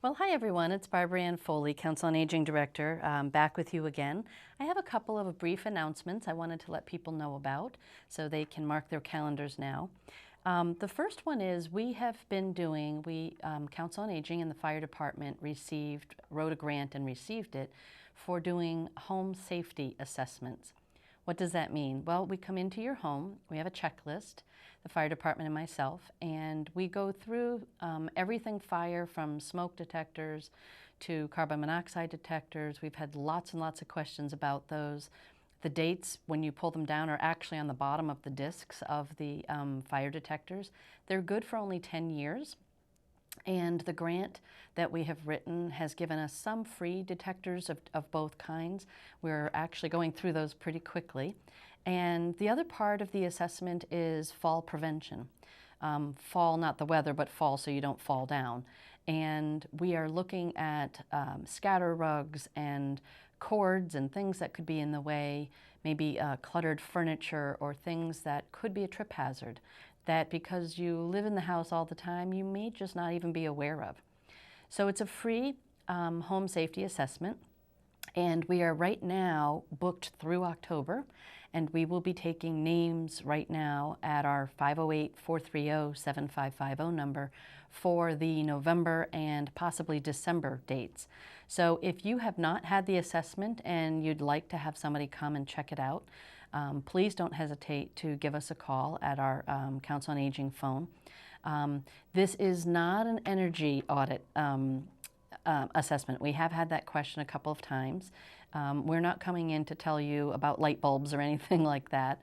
Well, hi everyone. It's Barbara Ann Foley, Council on Aging Director, back with you again. I have a couple of brief announcements I wanted to let people know about so they can mark their calendars now. The first one is we have been doing, Council on Aging and the Fire Department wrote a grant and received it for doing home safety assessments. What does that mean? Well, we come into your home, we have a checklist, the fire department and myself, and we go through everything fire, from smoke detectors to carbon monoxide detectors. We've had lots and lots of questions about those. The dates, when you pull them down, are actually on the bottom of the discs of the fire detectors. They're good for only 10 years. And the grant that we have written has given us some free detectors of both kinds. We're actually going through those pretty quickly. And the other part of the assessment is fall prevention. Fall, not the weather, but fall so you don't fall down. And we are looking at scatter rugs and cords and things that could be in the way, maybe cluttered furniture or things that could be a trip hazard, that because you live in the house all the time, you may just not even be aware of. So it's a free home safety assessment, and we are right now booked through October, and we will be taking names right now at our 508-430-7550 number for the November and possibly December dates. So if you have not had the assessment and you'd like to have somebody come and check it out, please don't hesitate to give us a call at our Council on Aging phone. This is not an energy audit assessment. We have had that question a couple of times. We're not coming in to tell you about light bulbs or anything like that.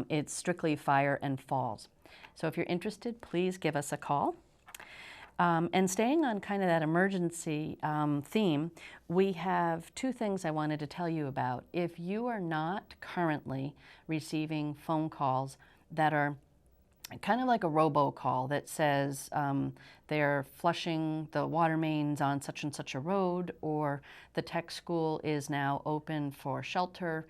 It's strictly fire and falls. So if you're interested, please give us a call. And staying on kind of that emergency theme, we have two things I wanted to tell you about. If you are not currently receiving phone calls that are kind of like a robocall that says they're flushing the water mains on such and such a road, or the tech school is now open for shelter,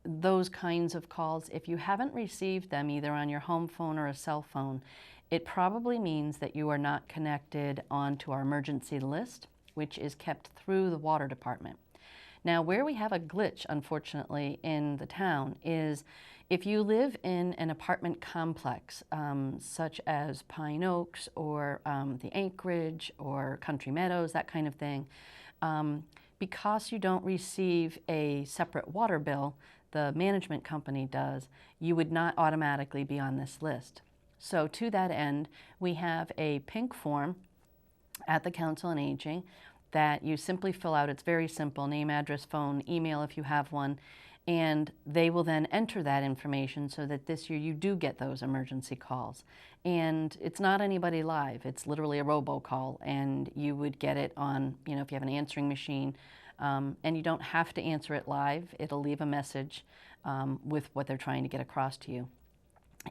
those kinds of calls, if you haven't received them either on your home phone or a cell phone, it probably means that you are not connected onto our emergency list, which is kept through the water department. Now, where we have a glitch, unfortunately, in the town is if you live in an apartment complex, such as Pine Oaks or the Anchorage or Country Meadows, that kind of thing, because you don't receive a separate water bill, the management company does, you would not automatically be on this list. So to that end, we have a pink form at the Council on Aging that you simply fill out. It's very simple: name, address, phone, email if you have one, and they will then enter that information so that this year you do get those emergency calls. And it's not anybody live, it's literally a robocall, and you would get it on, if you have an answering machine, and you don't have to answer it live. It'll leave a message with what they're trying to get across to you.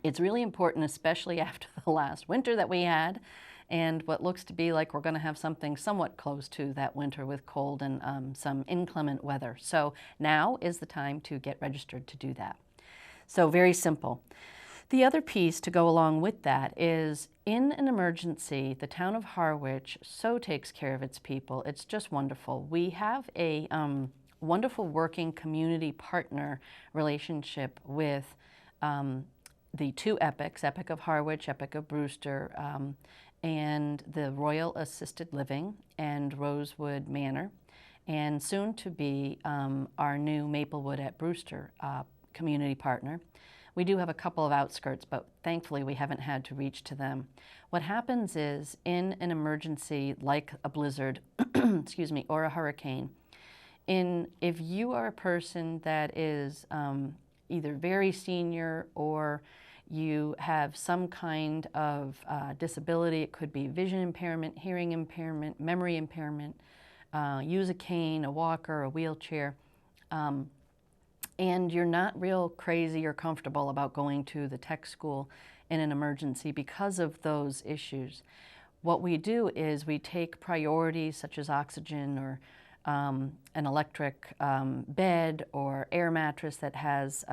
It's really important, especially after the last winter that we had, and what looks to be like we're going to have something somewhat close to that winter with cold and some inclement weather. So now is the time to get registered to do that. So very simple. The other piece to go along with that is, in an emergency, the town of Harwich so takes care of its people. It's just wonderful. We have a wonderful working community partner relationship with the two epics, Epic of Harwich, Epic of Brewster, and the Royal Assisted Living and Rosewood Manor, and soon to be our new Maplewood at Brewster community partner. We do have a couple of outskirts, but thankfully we haven't had to reach to them. What happens is, in an emergency like a blizzard, excuse me, or a hurricane, if you are a person that is either very senior or you have some kind of disability, it could be vision impairment, hearing impairment, memory impairment, use a cane, a walker, a wheelchair, and you're not real crazy or comfortable about going to the tech school in an emergency because of those issues, what we do is we take priorities such as oxygen or an electric bed or air mattress that has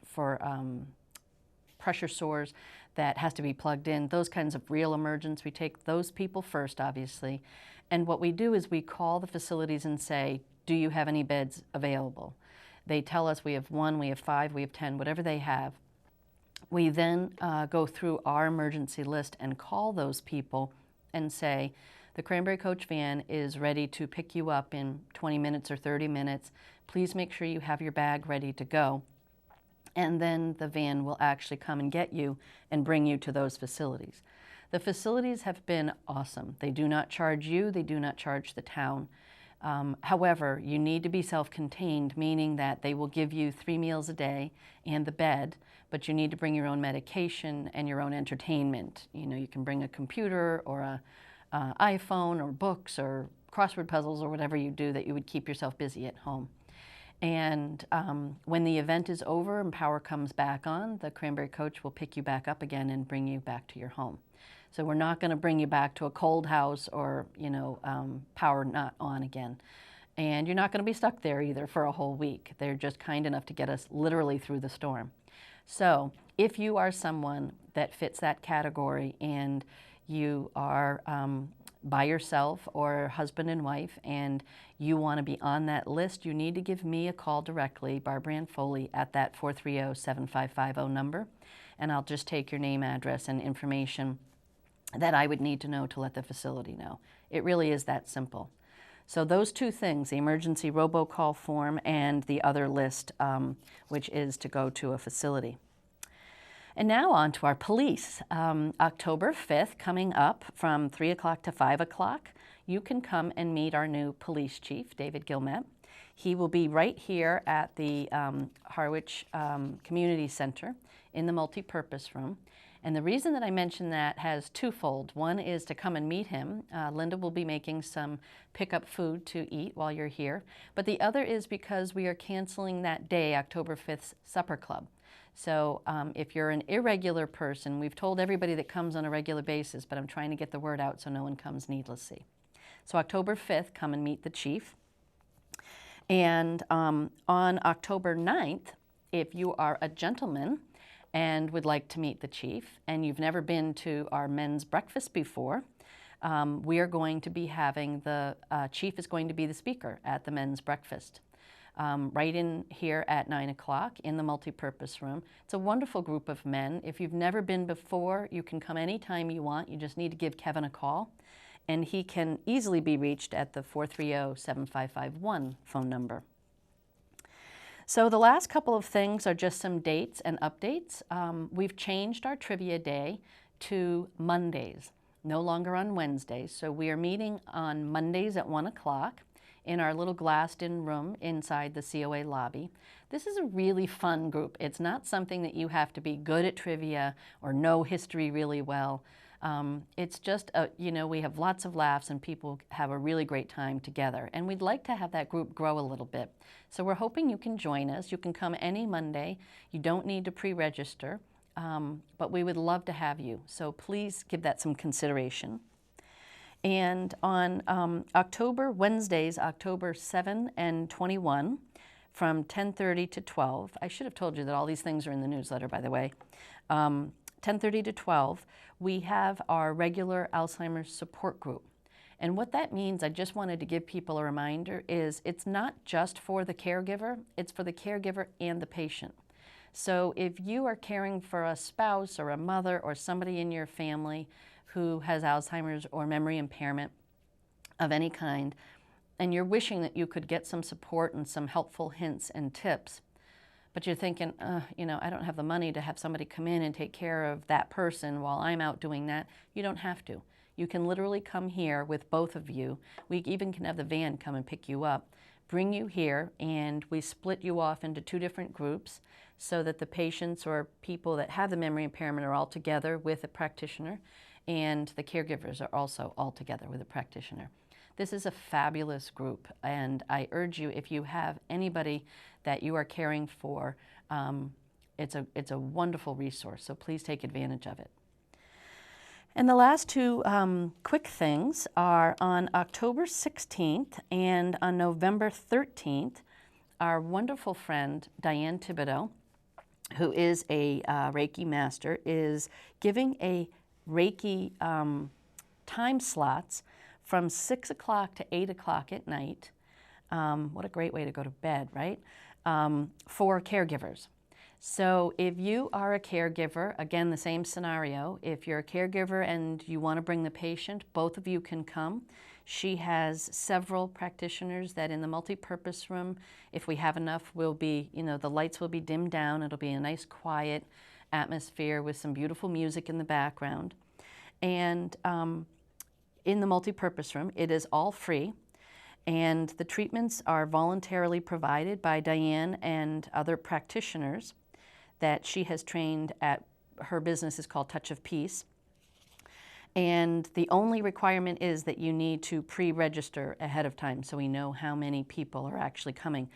for pressure sores that has to be plugged in, those kinds of real emergencies. We take those people first, obviously. And what we do is we call the facilities and say, do you have any beds available? They tell us we have 1, we have 5, we have 10, whatever they have. We then go through our emergency list and call those people and say, the Cranberry Coach van is ready to pick you up in 20 minutes or 30 minutes. Please make sure you have your bag ready to go. And then the van will actually come and get you and bring you to those facilities. The facilities have been awesome. They do not charge you, they do not charge the town. However, you need to be self-contained, meaning that they will give you 3 meals a day and the bed, but you need to bring your own medication and your own entertainment. You know, you can bring a computer or a iPhone or books or crossword puzzles or whatever you do that you would keep yourself busy at home. And when the event is over and power comes back on, the Cranberry Coach will pick you back up again and bring you back to your home. So we're not going to bring you back to a cold house or, you know, power not on again. And you're not going to be stuck there either for a whole week. They're just kind enough to get us literally through the storm. So if you are someone that fits that category and you are by yourself or husband and wife and you want to be on that list, you need to give me a call directly, Barbara Ann Foley, at that 430-7550 number. And I'll just take your name, address, and information that I would need to know to let the facility know. It really is that simple. So those 2 things, the emergency robocall form and the other list, which is to go to a facility. And now on to our police. October 5th, coming up from 3 o'clock to 5 o'clock, you can come and meet our new police chief, David Gilmet. He will be right here at the Harwich Community Center in the multi-purpose room. And the reason that I mention that has twofold. One is to come and meet him. Linda will be making some pickup food to eat while you're here. But the other is because we are canceling that day, October 5th's supper club. So if you're an irregular person, we've told everybody that comes on a regular basis, but I'm trying to get the word out so no one comes needlessly. So October 5th, come and meet the chief. And on October 9th, if you are a gentleman and would like to meet the chief, and you've never been to our men's breakfast before, we are going to be having the chief is going to be the speaker at the men's breakfast. Right in here at 9 o'clock in the multi-purpose room. It's a wonderful group of men. If you've never been before, you can come anytime you want. You just need to give Kevin a call, and he can easily be reached at the 430-7551 phone number. So the last couple of things are just some dates and updates. We've changed our trivia day to Mondays, no longer on Wednesdays. So we are meeting on Mondays at 1 o'clock in our little glassed-in room inside the COA lobby. This is a really fun group. It's not something that you have to be good at trivia or know history really well. It's just, you know, we have lots of laughs and people have a really great time together. And we'd like to have that group grow a little bit. So we're hoping you can join us. You can come any Monday. You don't need to pre-register, but we would love to have you. So please give that some consideration. And on Wednesdays, October 7 and 21, from 10:30 to 12, I should have told you that all these things are in the newsletter, by the way, 10:30 to 12, we have our regular Alzheimer's support group. And what that means, I just wanted to give people a reminder, is it's not just for the caregiver, it's for the caregiver and the patient. So if you are caring for a spouse or a mother or somebody in your family who has Alzheimer's or memory impairment of any kind, and you're wishing that you could get some support and some helpful hints and tips, but you're thinking, you know, I don't have the money to have somebody come in and take care of that person while I'm out doing that, you don't have to. You can literally come here with both of you. We even can have the van come and pick you up, bring you here, and we split you off into 2 different groups so that the patients or people that have the memory impairment are all together with a practitioner, and the caregivers are also all together with a practitioner. This is a fabulous group, and I urge you, if you have anybody that you are caring for, it's a wonderful resource, so please take advantage of it. And the last 2 quick things are on October 16th and on November 13th, our wonderful friend Diane Thibodeau who is a Reiki master, is giving a Reiki time slots from 6 o'clock to 8 o'clock at night. What a great way to go to bed, right? For caregivers. So if you are a caregiver, again, the same scenario. If you're a caregiver and you want to bring the patient, both of you can come. She has several practitioners that in the multi-purpose room, if we have enough, will be, the lights will be dimmed down. It'll be a nice quiet atmosphere with some beautiful music in the background. And in the multi-purpose room, it is all free. And the treatments are voluntarily provided by Diane and other practitioners that she has trained at. Her business is called Touch of Peace. And the only requirement is that you need to pre-register ahead of time so we know how many people are actually coming.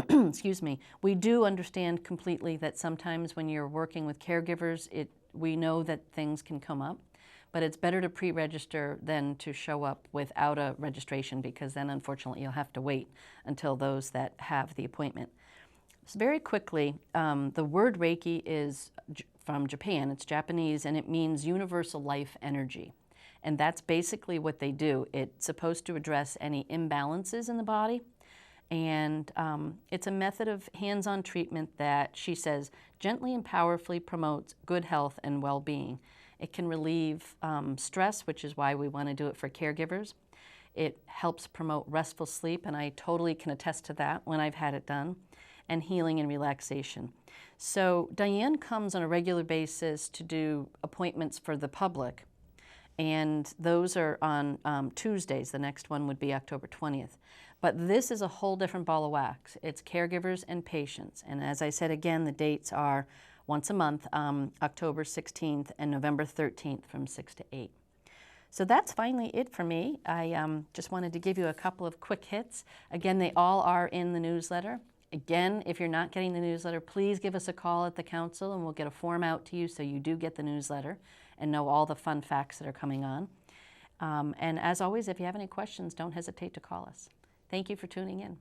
Excuse me. We do understand completely that sometimes when you're working with caregivers, we know that things can come up. But it's better to pre-register than to show up without a registration, because then unfortunately you'll have to wait until those that have the appointment. So very quickly, the word Reiki is from Japan. It's Japanese, and it means universal life energy. And that's basically what they do. It's supposed to address any imbalances in the body. And it's a method of hands-on treatment that, she says, gently and powerfully promotes good health and well-being. It can relieve stress, which is why we want to do it for caregivers. It helps promote restful sleep, and I totally can attest to that when I've had it done, and healing and relaxation. So Diane comes on a regular basis to do appointments for the public, and those are on Tuesdays. The next one would be October 20th. But this is a whole different ball of wax. It's caregivers and patients. And as I said again, the dates are once a month, October 16th and November 13th from 6 to 8. So that's finally it for me. I just wanted to give you a couple of quick hits. Again, they all are in the newsletter. Again, if you're not getting the newsletter, please give us a call at the council and we'll get a form out to you so you do get the newsletter and know all the fun facts that are coming on. And as always, if you have any questions, don't hesitate to call us. Thank you for tuning in.